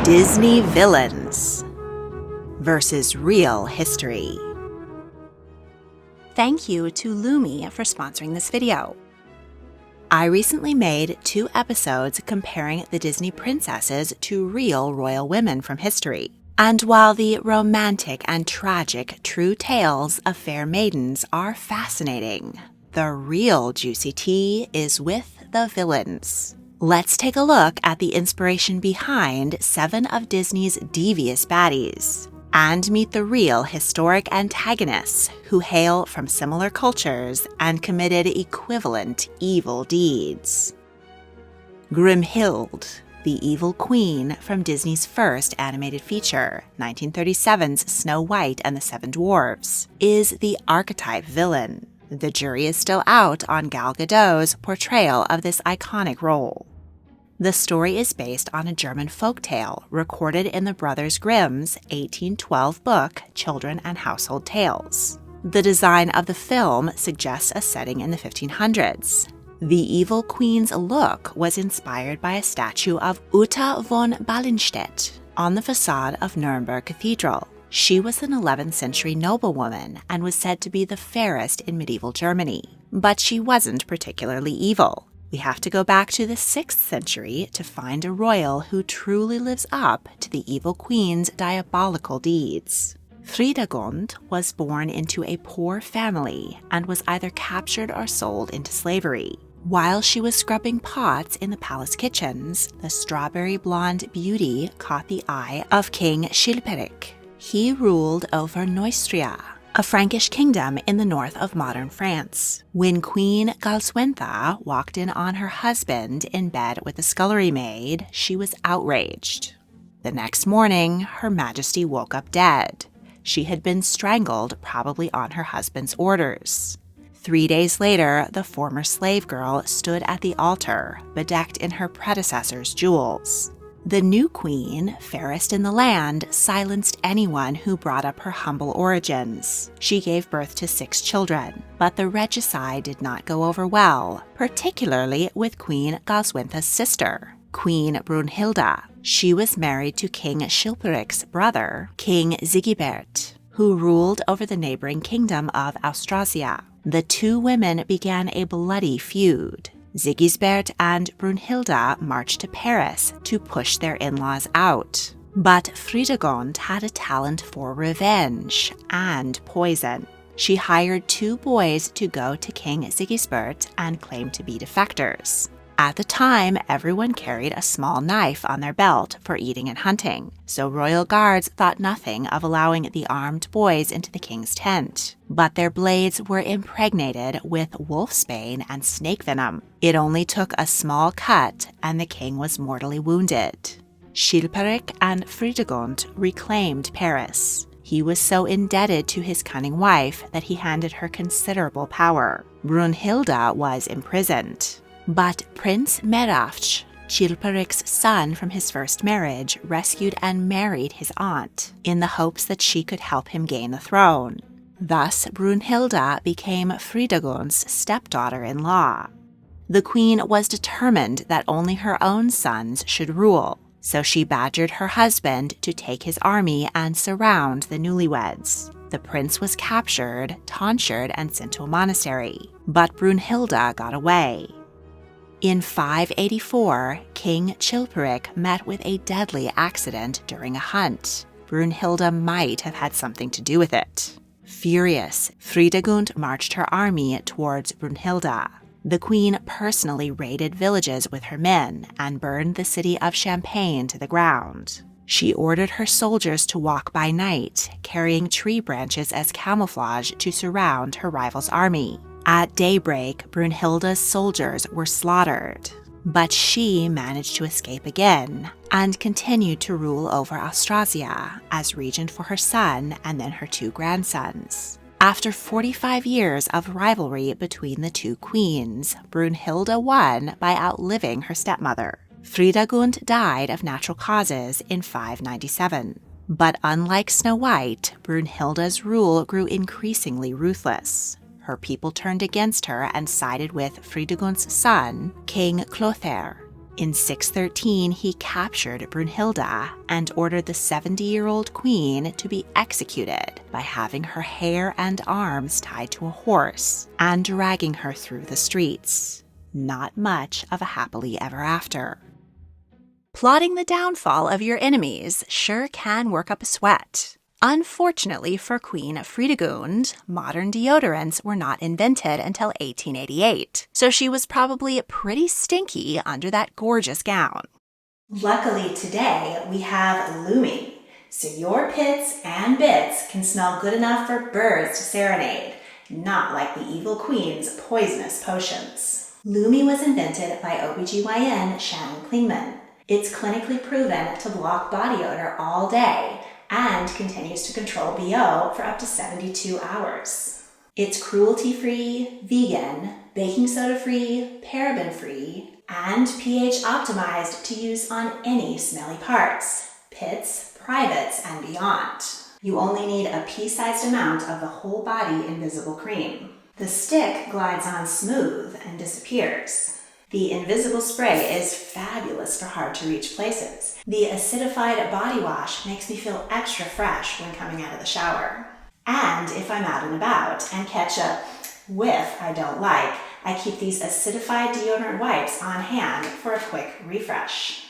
Disney villains versus real history. Thank you to Lumi for sponsoring this video. I recently made 2 episodes comparing the Disney princesses to real royal women from history. And while the romantic and tragic true tales of fair maidens are fascinating, the real juicy tea is with the villains. Let's take a look at the inspiration behind 7 of Disney's devious baddies and meet the real historic antagonists who hail from similar cultures and committed equivalent evil deeds. Grimhilde, the evil queen from Disney's first animated feature, 1937's Snow White and the 7 Dwarfs, is the archetype villain. The jury is still out on Gal Gadot's portrayal of this iconic role. The story is based on a German folktale recorded in the Brothers Grimm's 1812 book, Children and Household Tales. The design of the film suggests a setting in the 1500s. The evil queen's look was inspired by a statue of Uta von Ballenstedt on the facade of Nuremberg Cathedral. She was an 11th century noblewoman and was said to be the fairest in medieval Germany. But she wasn't particularly evil. We have to go back to the 6th century to find a royal who truly lives up to the evil queen's diabolical deeds. Fredegund was born into a poor family and was either captured or sold into slavery. While she was scrubbing pots in the palace kitchens, the strawberry blonde beauty caught the eye of King Chilperic. He ruled over Neustria, a Frankish kingdom in the north of modern France. When Queen Gloucester walked in on her husband in bed with the scullery maid, she was outraged. The next morning, Her Majesty woke up dead. She had been strangled, probably on her husband's orders. 3 days later, the former slave girl stood at the altar, bedecked in her predecessor's jewels. The new queen, fairest in the land, silenced anyone who brought up her humble origins. She gave birth to 6 children, but the regicide did not go over well, particularly with Queen Gloucester's sister, Queen Brunhilde. She was married to King Chilperic's brother, King Sigebert, who ruled over the neighboring kingdom of Austrasia. The 2 women began a bloody feud. Sigisbert and Brunhilde marched to Paris to push their in-laws out. But Fredegund had a talent for revenge and poison. She hired 2 boys to go to King Sigisbert and claim to be defectors. At the time, everyone carried a small knife on their belt for eating and hunting, so royal guards thought nothing of allowing the armed boys into the king's tent. But their blades were impregnated with wolfsbane and snake venom. It only took a small cut, and the king was mortally wounded. Chilperic and Fredegund reclaimed Paris. He was so indebted to his cunning wife that he handed her considerable power. Brunhilde was imprisoned. But Prince Merafch, Chilperic's son from his first marriage, rescued and married his aunt in the hopes that she could help him gain the throne. Thus, Brunhilde became Fredegund's stepdaughter-in-law. The queen was determined that only her own sons should rule, so she badgered her husband to take his army and surround the newlyweds. The prince was captured, tonsured, and sent to a monastery, but Brunhilde got away. In 584, King Chilperic met with a deadly accident during a hunt. Brunhilde might have had something to do with it. Furious, Fredegund marched her army towards Brunhilde. The queen personally raided villages with her men and burned the city of Champagne to the ground. She ordered her soldiers to walk by night, carrying tree branches as camouflage to surround her rival's army. At daybreak, Brunhilde's soldiers were slaughtered, but she managed to escape again and continued to rule over Austrasia as regent for her son and then her 2 grandsons. After 45 years of rivalry between the 2 queens, Brunhilde won by outliving her stepmother. Fredegund died of natural causes in 597. But unlike Snow White, Brunhilde's rule grew increasingly ruthless. Her people turned against her and sided with Fredegund's son, King Clothar. In 613, he captured Brunhilde and ordered the 70-year-old queen to be executed by having her hair and arms tied to a horse and dragging her through the streets. Not much of a happily ever after. Plotting the downfall of your enemies sure can work up a sweat. Unfortunately for Queen Fredegund, modern deodorants were not invented until 1888, so she was probably pretty stinky under that gorgeous gown. Luckily today, we have Lumi, so your pits and bits can smell good enough for birds to serenade, not like the evil queen's poisonous potions. Lumi was invented by OBGYN Shan Yu. It's clinically proven to block body odor all day and continues to control BO for up to 72 hours. It's cruelty-free, vegan, baking soda-free, paraben-free, and pH-optimized to use on any smelly parts, pits, privates, and beyond. You only need a pea-sized amount of the whole body invisible cream. The stick glides on smooth and disappears. The invisible spray is fabulous for hard-to-reach places. The acidified body wash makes me feel extra fresh when coming out of the shower. And if I'm out and about and catch a whiff I don't like, I keep these acidified deodorant wipes on hand for a quick refresh.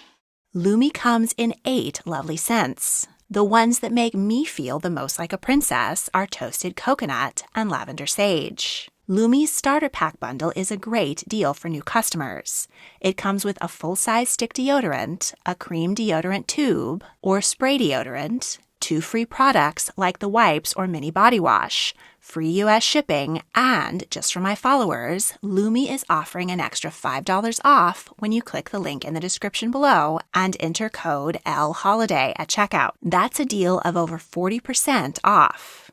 Lumi comes in 8 lovely scents. The ones that make me feel the most like a princess are toasted coconut and lavender sage. Lumi's starter pack bundle is a great deal for new customers. It comes with a full-size stick deodorant, a cream deodorant tube, or spray deodorant, 2 free products like the wipes or mini body wash, free US shipping, and just for my followers, Lumi is offering an extra $5 off when you click the link in the description below and enter code LHOLIDAY at checkout. That's a deal of over 40% off.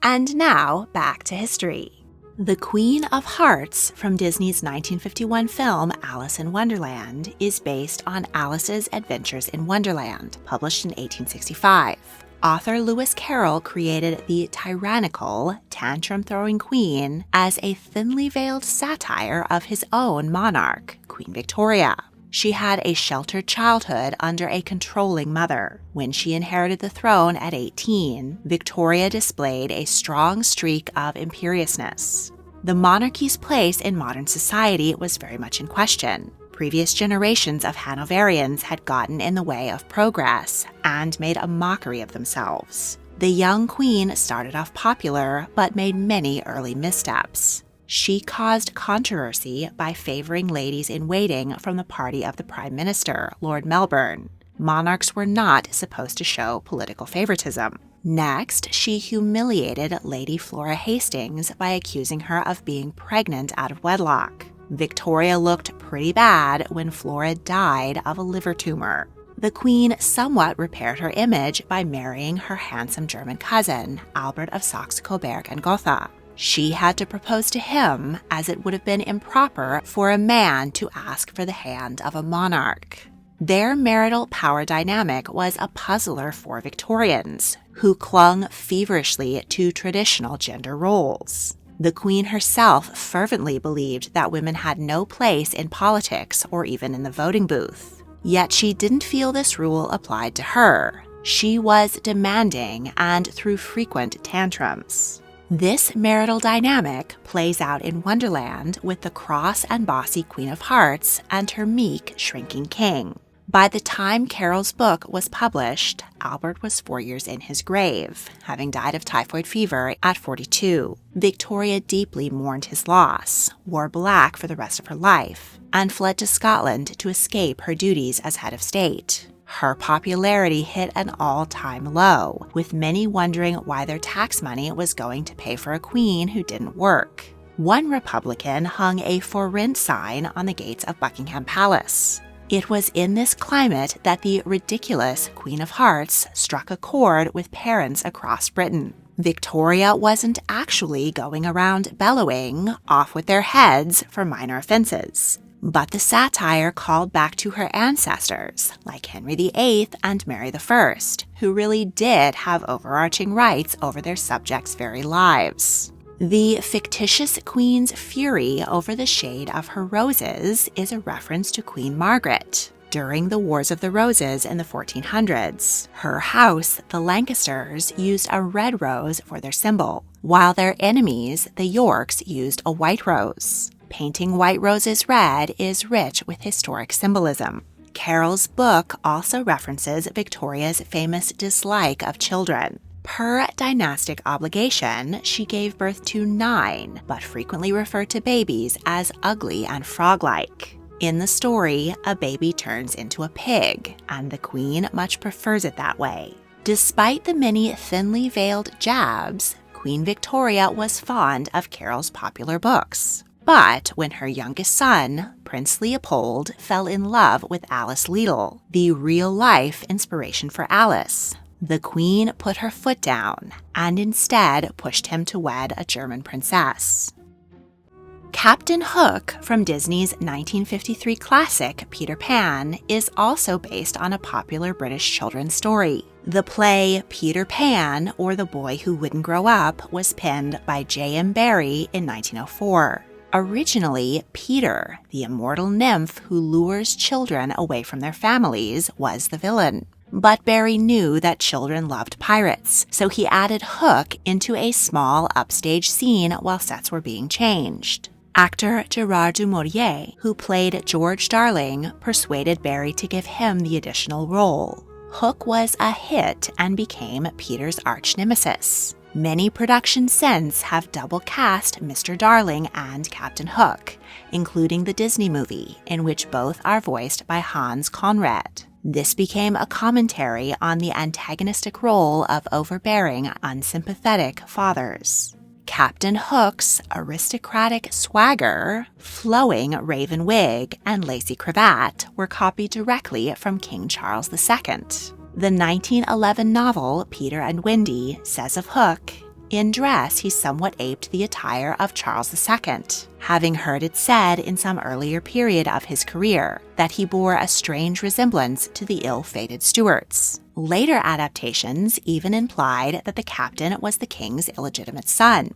And now, back to history. The Queen of Hearts from Disney's 1951 film Alice in Wonderland is based on Alice's Adventures in Wonderland, published in 1865. Author Lewis Carroll created the tyrannical, tantrum-throwing queen as a thinly veiled satire of his own monarch, Queen Victoria. She had a sheltered childhood under a controlling mother. When she inherited the throne at 18, Victoria displayed a strong streak of imperiousness. The monarchy's place in modern society was very much in question. Previous generations of Hanoverians had gotten in the way of progress and made a mockery of themselves. The young queen started off popular, but made many early missteps. She caused controversy by favoring ladies-in-waiting from the party of the Prime Minister, Lord Melbourne. Monarchs were not supposed to show political favoritism. Next, she humiliated Lady Flora Hastings by accusing her of being pregnant out of wedlock. Victoria looked pretty bad when Flora died of a liver tumor. The queen somewhat repaired her image by marrying her handsome German cousin, Albert of Saxe-Coburg and Gotha. She had to propose to him, as it would have been improper for a man to ask for the hand of a monarch. Their marital power dynamic was a puzzler for Victorians, who clung feverishly to traditional gender roles. The queen herself fervently believed that women had no place in politics or even in the voting booth. Yet she didn't feel this rule applied to her. She was demanding and threw frequent tantrums. This marital dynamic plays out in Wonderland with the cross and bossy Queen of Hearts and her meek, shrinking king. By the time Carroll's book was published, Albert was 4 years in his grave, having died of typhoid fever at 42. Victoria deeply mourned his loss, wore black for the rest of her life, and fled to Scotland to escape her duties as head of state. Her popularity hit an all-time low, with many wondering why their tax money was going to pay for a queen who didn't work. One Republican hung a "For Rent" sign on the gates of Buckingham Palace. It was in this climate that the ridiculous Queen of Hearts struck a chord with parents across Britain. Victoria wasn't actually going around bellowing, "Off with their heads," for minor offenses. But the satire called back to her ancestors, like Henry VIII and Mary I, who really did have overarching rights over their subjects' very lives. The fictitious queen's fury over the shade of her roses is a reference to Queen Margaret. During the Wars of the Roses in the 1400s, her house, the Lancasters, used a red rose for their symbol, while their enemies, the Yorks, used a white rose. Painting white roses red is rich with historic symbolism. Carol's book also references Victoria's famous dislike of children. Per dynastic obligation, she gave birth to 9, but frequently referred to babies as ugly and frog-like. In the story, a baby turns into a pig, and the queen much prefers it that way. Despite the many thinly veiled jabs, Queen Victoria was fond of Carol's popular books. But when her youngest son, Prince Leopold, fell in love with Alice Liddell, the real-life inspiration for Alice, the queen put her foot down and instead pushed him to wed a German princess. Captain Hook from Disney's 1953 classic Peter Pan is also based on a popular British children's story. The play Peter Pan, or The Boy Who Wouldn't Grow Up, was penned by J.M. Barrie in 1904. Originally, Peter, the immortal nymph who lures children away from their families, was the villain. But Barrie knew that children loved pirates, so he added Hook into a small upstage scene while sets were being changed. Actor Gerard du Maurier, who played George Darling, persuaded Barrie to give him the additional role. Hook was a hit and became Peter's arch-nemesis. Many productions since have double-cast Mr. Darling and Captain Hook, including the Disney movie, in which both are voiced by Hans Conrad. This became a commentary on the antagonistic role of overbearing, unsympathetic fathers. Captain Hook's aristocratic swagger, flowing raven wig, and lacy cravat were copied directly from King Charles II. The 1911 novel Peter and Wendy says of Hook, "In dress he somewhat aped the attire of Charles II, having heard it said in some earlier period of his career that he bore a strange resemblance to the ill-fated Stuarts." Later adaptations even implied that the captain was the king's illegitimate son.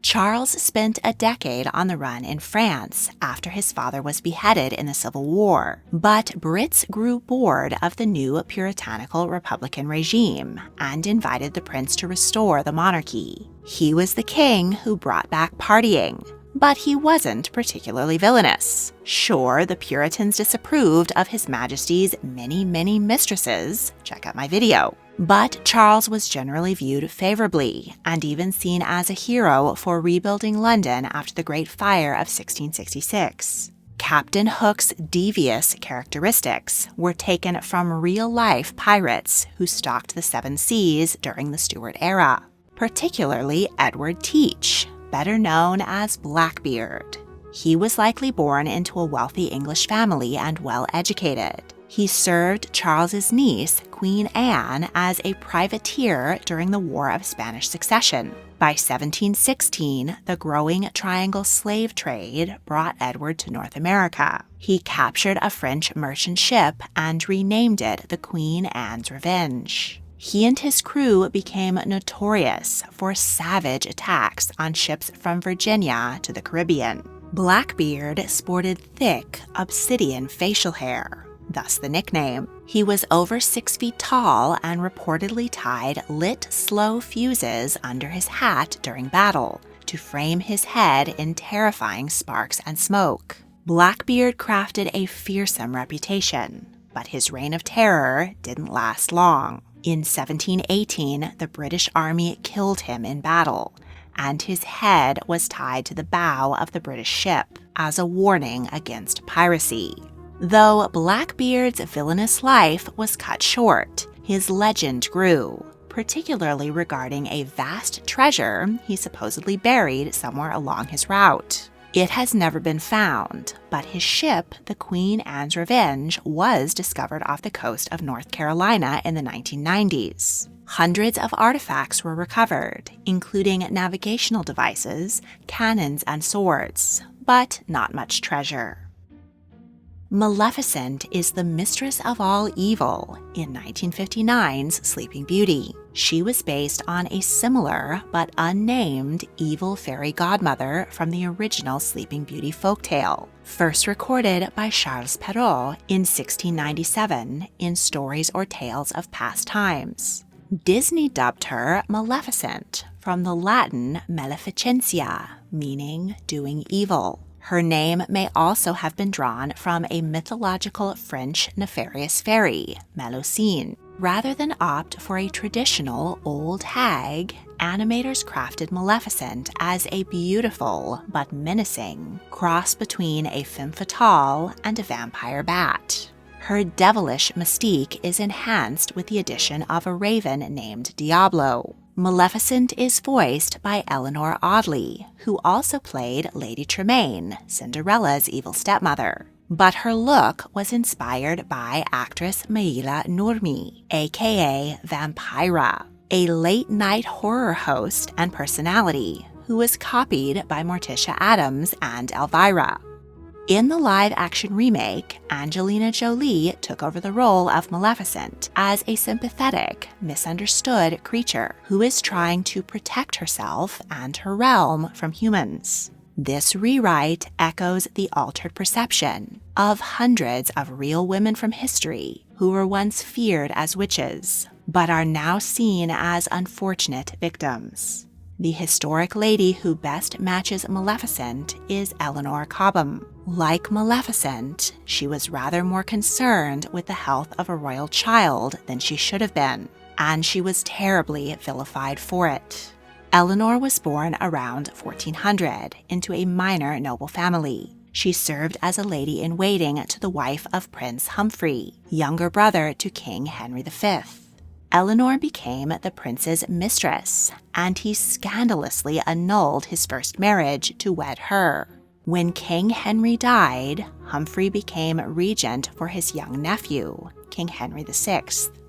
Charles spent a decade on the run in France after his father was beheaded in the Civil War, but Brits grew bored of the new puritanical Republican regime and invited the prince to restore the monarchy. He was the king who brought back partying, but he wasn't particularly villainous. Sure, the Puritans disapproved of His Majesty's many, many mistresses, check out my video, but Charles was generally viewed favorably and even seen as a hero for rebuilding London after the Great Fire of 1666. Captain Hook's devious characteristics were taken from real-life pirates who stalked the Seven Seas during the Stuart era, particularly Edward Teach, better known as Blackbeard. He was likely born into a wealthy English family and well-educated. He served Charles's niece, Queen Anne, as a privateer during the War of Spanish Succession. By 1716, the growing Triangle slave trade brought Edward to North America. He captured a French merchant ship and renamed it the Queen Anne's Revenge. He and his crew became notorious for savage attacks on ships from Virginia to the Caribbean. Blackbeard sported thick, obsidian facial hair, thus the nickname. He was over 6 feet tall and reportedly tied lit slow fuses under his hat during battle to frame his head in terrifying sparks and smoke. Blackbeard crafted a fearsome reputation, but his reign of terror didn't last long. In 1718, the British Army killed him in battle, and his head was tied to the bow of the British ship as a warning against piracy. Though Blackbeard's villainous life was cut short, his legend grew, particularly regarding a vast treasure he supposedly buried somewhere along his route. It has never been found, but his ship, the Queen Anne's Revenge, was discovered off the coast of North Carolina in the 1990s. Hundreds of artifacts were recovered, including navigational devices, cannons, and swords, but not much treasure. Maleficent is the mistress of all evil in 1959's Sleeping Beauty. She was based on a similar but unnamed evil fairy godmother from the original Sleeping Beauty folktale, first recorded by Charles Perrault in 1697 in Stories or Tales of Past Times. Disney dubbed her Maleficent from the Latin maleficentia, meaning doing evil. Her name may also have been drawn from a mythological French nefarious fairy, Maleficent. Rather than opt for a traditional old hag, animators crafted Maleficent as a beautiful but menacing cross between a femme fatale and a vampire bat. Her devilish mystique is enhanced with the addition of a raven named Diablo. Maleficent is voiced by Eleanor Audley, who also played Lady Tremaine, Cinderella's evil stepmother. But her look was inspired by actress Maila Nurmi, aka Vampira, a late-night horror host and personality who was copied by Morticia Addams and Elvira. In the live-action remake, Angelina Jolie took over the role of Maleficent as a sympathetic, misunderstood creature who is trying to protect herself and her realm from humans. This rewrite echoes the altered perception of hundreds of real women from history who were once feared as witches, but are now seen as unfortunate victims. The historic lady who best matches Maleficent is Eleanor Cobham. Like Maleficent, she was rather more concerned with the health of a royal child than she should have been, and she was terribly vilified for it. Eleanor was born around 1400 into a minor noble family. She served as a lady-in-waiting to the wife of Prince Humphrey, younger brother to King Henry V. Eleanor became the prince's mistress, and he scandalously annulled his first marriage to wed her. When King Henry died, Humphrey became regent for his young nephew, King Henry VI.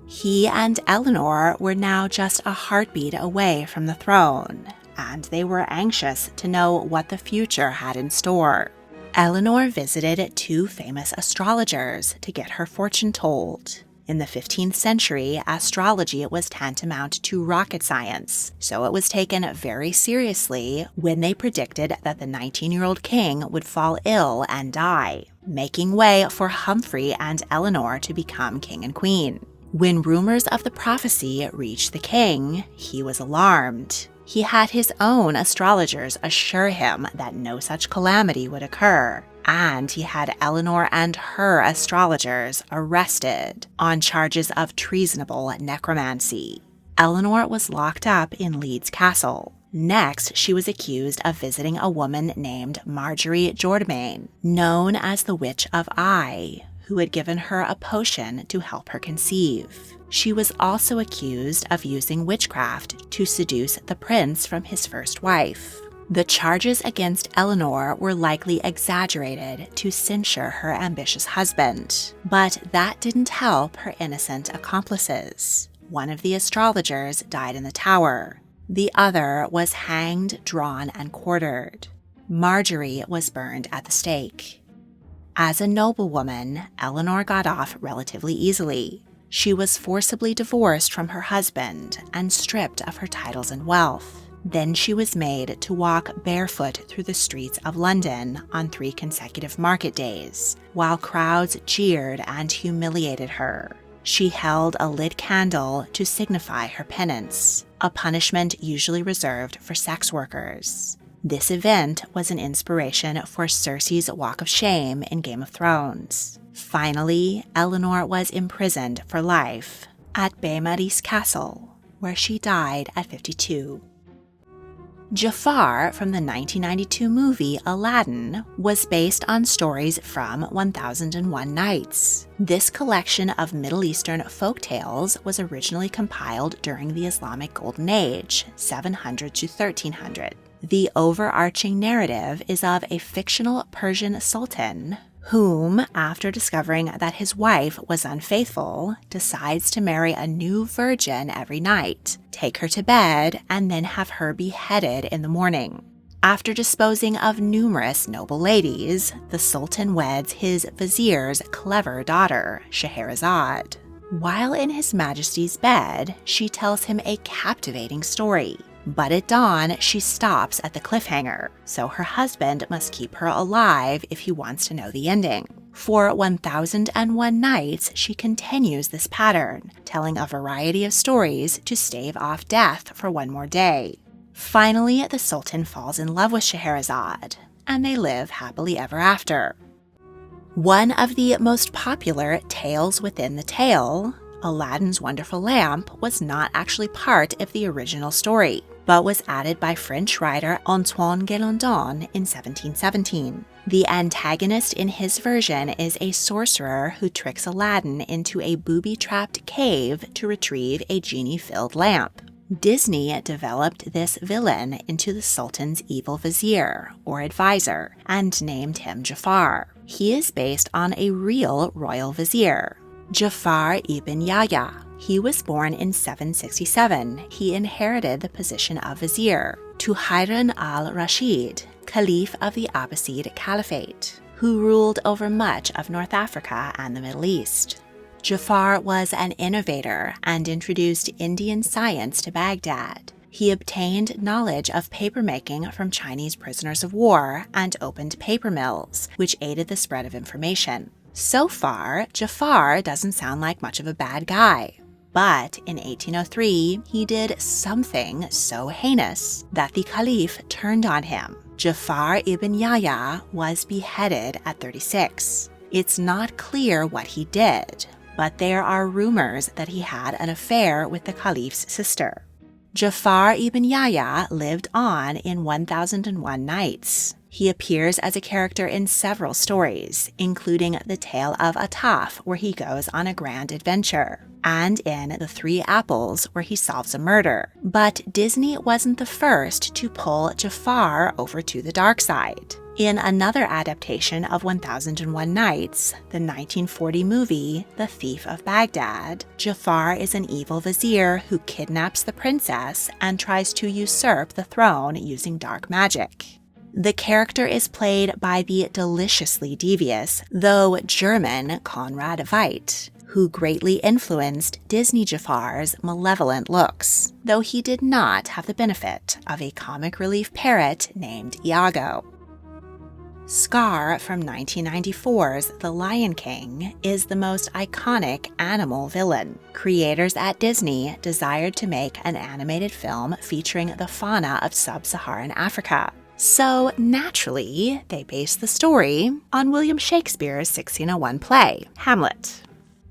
He and Eleanor were now just a heartbeat away from the throne, and they were anxious to know what the future had in store. Eleanor visited two famous astrologers to get her fortune told. In the 15th century, astrology was tantamount to rocket science, so it was taken very seriously when they predicted that the 19-year-old king would fall ill and die, making way for Humphrey and Eleanor to become king and queen. When rumors of the prophecy reached the king, he was alarmed. He had his own astrologers assure him that no such calamity would occur, and he had Eleanor and her astrologers arrested on charges of treasonable necromancy. Eleanor was locked up in Leeds Castle. Next, she was accused of visiting a woman named Marjorie Jourdemain, known as the Witch of Eye, who had given her a potion to help her conceive. She was also accused of using witchcraft to seduce the prince from his first wife. The charges against Eleanor were likely exaggerated to censure her ambitious husband, but that didn't help her innocent accomplices. One of the astrologers died in the tower. The other was hanged, drawn, and quartered. Marjorie was burned at the stake. As a noblewoman, Eleanor got off relatively easily. She was forcibly divorced from her husband and stripped of her titles and wealth. Then she was made to walk barefoot through the streets of London on 3 consecutive market days, while crowds jeered and humiliated her. She held a lit candle to signify her penance, a punishment usually reserved for sex workers. This event was an inspiration for Cersei's Walk of Shame in Game of Thrones. Finally, Eleanor was imprisoned for life at Bain-Maries Castle, where she died at 52. Jafar from the 1992 movie Aladdin was based on stories from 1001 Nights. This collection of Middle Eastern folk tales was originally compiled during the Islamic Golden Age, 700 to 1300. The overarching narrative is of a fictional Persian sultan whom, after discovering that his wife was unfaithful, decides to marry a new virgin every night, take her to bed, and then have her beheaded in the morning. After disposing of numerous noble ladies, the Sultan weds his vizier's clever daughter, Scheherazade. While in His Majesty's bed, she tells him a captivating story. But at dawn, she stops at the cliffhanger, so her husband must keep her alive if he wants to know the ending. For 1001 nights, she continues this pattern, telling a variety of stories to stave off death for one more day. Finally, the Sultan falls in love with Scheherazade, and they live happily ever after. One of the most popular tales within the tale, Aladdin's Wonderful Lamp, was not actually part of the original story, but was added by French writer Antoine Guélandon in 1717. The antagonist in his version is a sorcerer who tricks Aladdin into a booby-trapped cave to retrieve a genie-filled lamp. Disney developed this villain into the Sultan's evil vizier, or advisor, and named him Jafar. He is based on a real royal vizier, Jafar ibn Yahya. He was born in 767. He inherited the position of vizier to Harun al-Rashid, Caliph of the Abbasid Caliphate, who ruled over much of North Africa and the Middle East. Jafar was an innovator and introduced Indian science to Baghdad. He obtained knowledge of papermaking from Chinese prisoners of war and opened paper mills, which aided the spread of information. So far, Jafar doesn't sound like much of a bad guy. But in 1803, he did something so heinous that the Caliph turned on him. Jafar ibn Yahya was beheaded at 36. It's not clear what he did, but there are rumors that he had an affair with the Caliph's sister. Jafar ibn Yahya lived on in 1001 Nights. He appears as a character in several stories, including The Tale of Ataf, where he goes on a grand adventure, and in The Three Apples, where he solves a murder. But Disney wasn't the first to pull Jafar over to the dark side. In another adaptation of 1001 Nights, the 1940 movie The Thief of Baghdad, Jafar is an evil vizier who kidnaps the princess and tries to usurp the throne using dark magic. The character is played by the deliciously devious, though German, Conrad Veidt, who greatly influenced Disney Jafar's malevolent looks, though he did not have the benefit of a comic relief parrot named Iago. Scar from 1994's The Lion King is the most iconic animal villain. Creators at Disney desired to make an animated film featuring the fauna of sub-Saharan Africa. So, naturally, they based the story on William Shakespeare's 1601 play, Hamlet.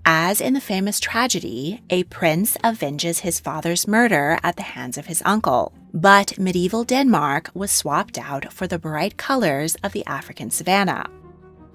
As in the famous tragedy, a prince avenges his father's murder at the hands of his uncle. But medieval Denmark was swapped out for the bright colors of the African savanna.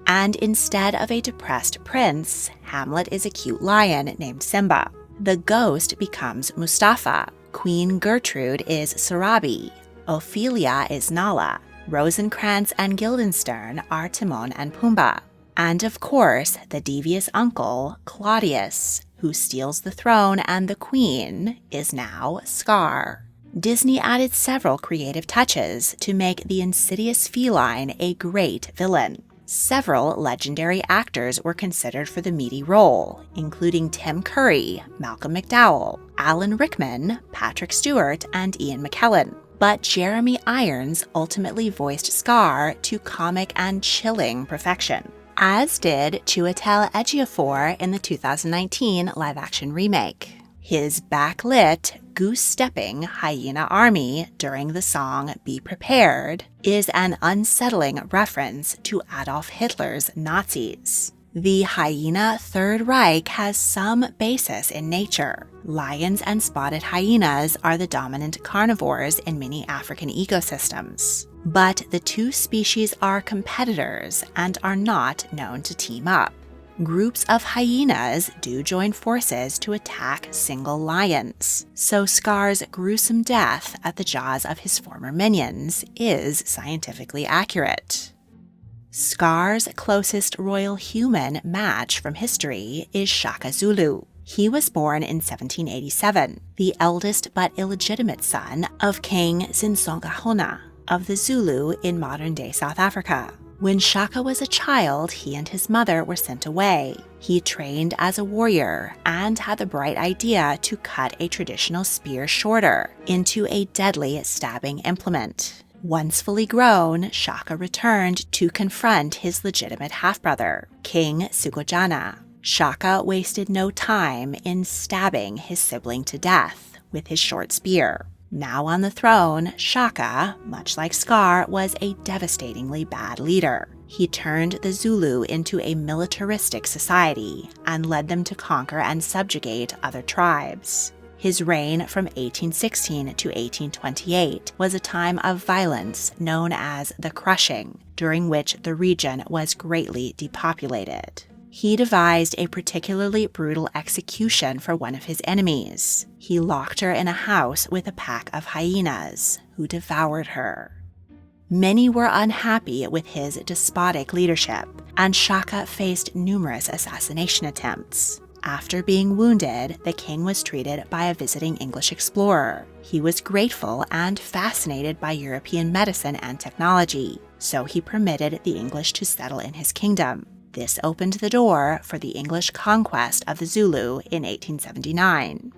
And instead of a depressed prince, Hamlet is a cute lion named Simba. The ghost becomes Mustafa. Queen Gertrude is Sarabi. Ophelia is Nala. Rosencrantz and Guildenstern are Timon and Pumbaa. And of course, the devious uncle, Claudius, who steals the throne and the queen, is now Scar. Disney added several creative touches to make the insidious feline a great villain. Several legendary actors were considered for the meaty role, including Tim Curry, Malcolm McDowell, Alan Rickman, Patrick Stewart, and Ian McKellen. But Jeremy Irons ultimately voiced Scar to comic and chilling perfection, as did Chiwetel Ejiofor in the 2019 live-action remake. His backlit, goose-stepping hyena army during the song Be Prepared is an unsettling reference to Adolf Hitler's Nazis. The hyena Third Reich has some basis in nature. Lions and spotted hyenas are the dominant carnivores in many African ecosystems. But the two species are competitors and are not known to team up. Groups of hyenas do join forces to attack single lions, so Scar's gruesome death at the jaws of his former minions is scientifically accurate. Scar's closest royal human match from history is Shaka Zulu. He was born in 1787, the eldest but illegitimate son of King Zinsongahona, of the Zulu in modern-day South Africa. When Shaka was a child, he and his mother were sent away. He trained as a warrior and had the bright idea to cut a traditional spear shorter into a deadly stabbing implement. Once fully grown, Shaka returned to confront his legitimate half-brother, King Sugojana. Shaka wasted no time in stabbing his sibling to death with his short spear. Now on the throne, Shaka, much like Scar, was a devastatingly bad leader. He turned the Zulu into a militaristic society and led them to conquer and subjugate other tribes. His reign from 1816 to 1828 was a time of violence known as the Crushing, during which the region was greatly depopulated. He devised a particularly brutal execution for one of his enemies. He locked her in a house with a pack of hyenas, who devoured her. Many were unhappy with his despotic leadership, and Shaka faced numerous assassination attempts. After being wounded, the king was treated by a visiting English explorer. He was grateful and fascinated by European medicine and technology, so he permitted the English to settle in his kingdom. This opened the door for the English conquest of the Zulu in 1879.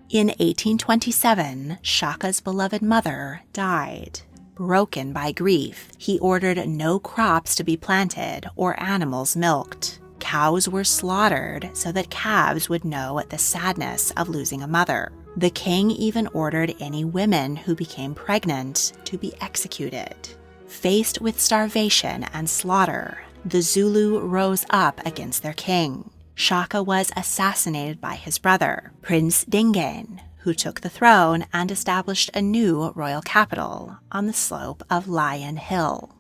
In 1827, Shaka's beloved mother died. Broken by grief, he ordered no crops to be planted or animals milked. Cows were slaughtered so that calves would know the sadness of losing a mother. The king even ordered any women who became pregnant to be executed. Faced with starvation and slaughter, the Zulu rose up against their king. Shaka was assassinated by his brother, Prince Dingaan, who took the throne and established a new royal capital on the slope of Lion Hill.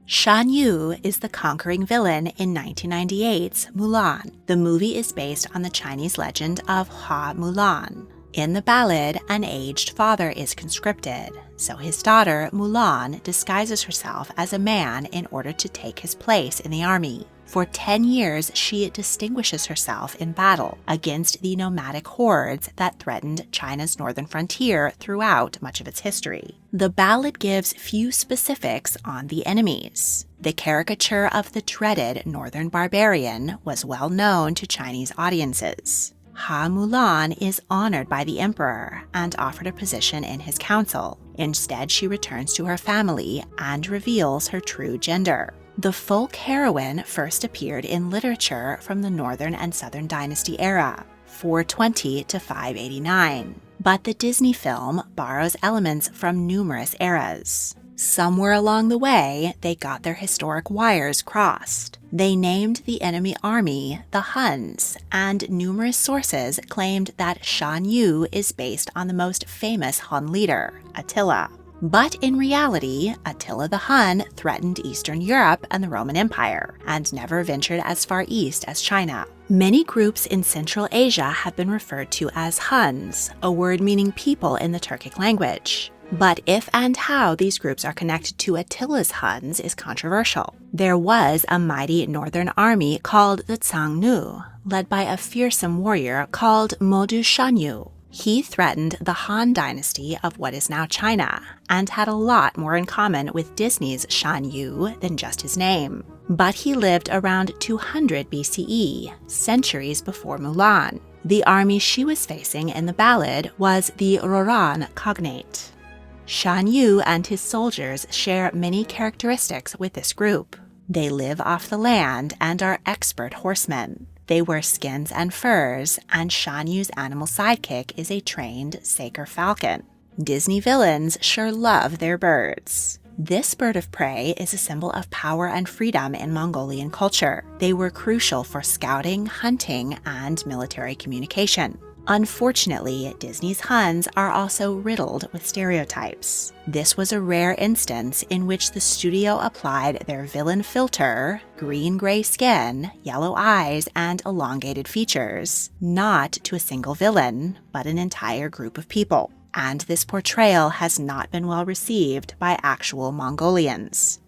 Shan Yu is the conquering villain in 1998's Mulan. The movie is based on the Chinese legend of Hua Mulan. In the ballad, an aged father is conscripted, so his daughter, Mulan, disguises herself as a man in order to take his place in the army. For 10 years, she distinguishes herself in battle against the nomadic hordes that threatened China's northern frontier throughout much of its history. The ballad gives few specifics on the enemies. The caricature of the dreaded northern barbarian was well known to Chinese audiences. Ha Mulan is honored by the emperor and offered a position in his council. Instead, she returns to her family and reveals her true gender. The folk heroine first appeared in literature from the Northern and Southern Dynasty era, 420 to 589, but the Disney film borrows elements from numerous eras. Somewhere along the way, they got their historic wires crossed. They named the enemy army the Huns, and numerous sources claimed that Shan Yu is based on the most famous Hun leader, Attila. But in reality, Attila the Hun threatened Eastern Europe and the Roman Empire, and never ventured as far east as China. Many groups in Central Asia have been referred to as Huns, a word meaning people in the Turkic language. But if and how these groups are connected to Attila's Huns is controversial. There was a mighty northern army called the Xiongnu, led by a fearsome warrior called Modu Shanyu. He threatened the Han dynasty of what is now China, and had a lot more in common with Disney's Shan Yu than just his name. But he lived around 200 BCE, centuries before Mulan. The army she was facing in the ballad was the Roran Cognate. Shan Yu and his soldiers share many characteristics with this group. They live off the land and are expert horsemen. They wear skins and furs, and Shan Yu's animal sidekick is a trained Saker falcon. Disney villains sure love their birds. This bird of prey is a symbol of power and freedom in Mongolian culture. They were crucial for scouting, hunting, and military communication. Unfortunately, Disney's Huns are also riddled with stereotypes. This was a rare instance in which the studio applied their villain filter, green-gray skin, yellow eyes, and elongated features, not to a single villain, but an entire group of people. And this portrayal has not been well received by actual Mongolians.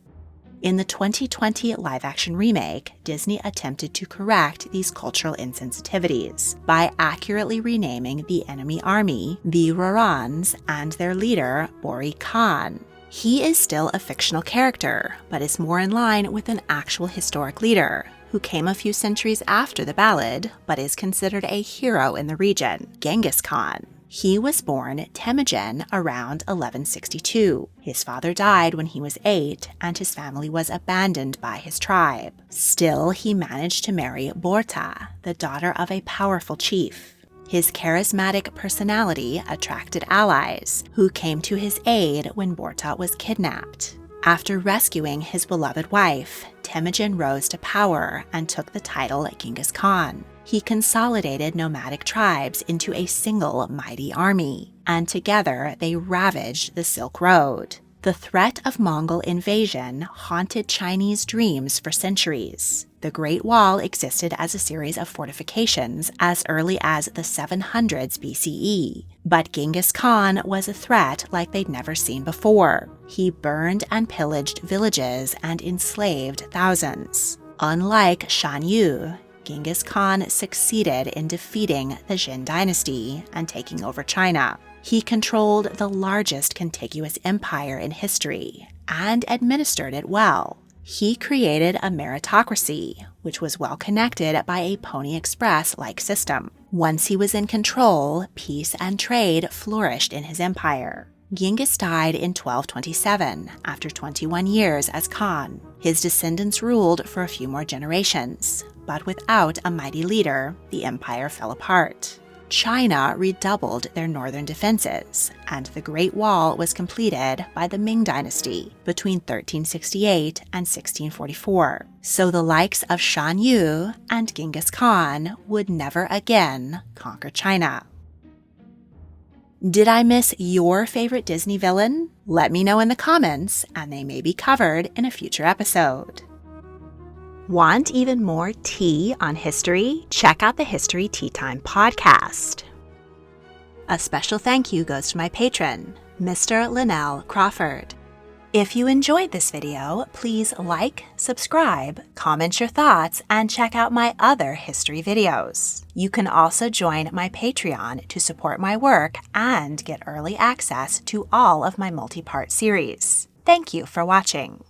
In the 2020 live-action remake, Disney attempted to correct these cultural insensitivities by accurately renaming the enemy army the Rorans and their leader, Bori Khan. He is still a fictional character, but is more in line with an actual historic leader, who came a few centuries after the ballad, but is considered a hero in the region, Genghis Khan. He was born Temujin around 1162. His father died when he was 8, and his family was abandoned by his tribe. Still, he managed to marry Borta, the daughter of a powerful chief. His charismatic personality attracted allies, who came to his aid when Borta was kidnapped. After rescuing his beloved wife, Temujin rose to power and took the title Genghis Khan. He consolidated nomadic tribes into a single mighty army, and together they ravaged the Silk Road. The threat of Mongol invasion haunted Chinese dreams for centuries. The Great Wall existed as a series of fortifications as early as the 700s BCE, but Genghis Khan was a threat like they'd never seen before. He burned and pillaged villages and enslaved thousands. Unlike Shan Yu, Genghis Khan succeeded in defeating the Jin dynasty and taking over China. He controlled the largest contiguous empire in history and administered it well. He created a meritocracy, which was well connected by a Pony Express-like system. Once he was in control, peace and trade flourished in his empire. Genghis died in 1227, after 21 years as Khan. His descendants ruled for a few more generations, but without a mighty leader, the empire fell apart. China redoubled their northern defenses, and the Great Wall was completed by the Ming Dynasty between 1368 and 1644. So the likes of Shan Yu and Genghis Khan would never again conquer China. Did I miss your favorite Disney villain? Let me know in the comments, and they may be covered in a future episode. Want even more tea on history? Check out the History Tea Time podcast. A special thank you goes to my patron, Mr. Linnell Crawford. If you enjoyed this video, please like, subscribe, comment your thoughts, and check out my other history videos. You can also join my Patreon to support my work and get early access to all of my multi-part series. Thank you for watching.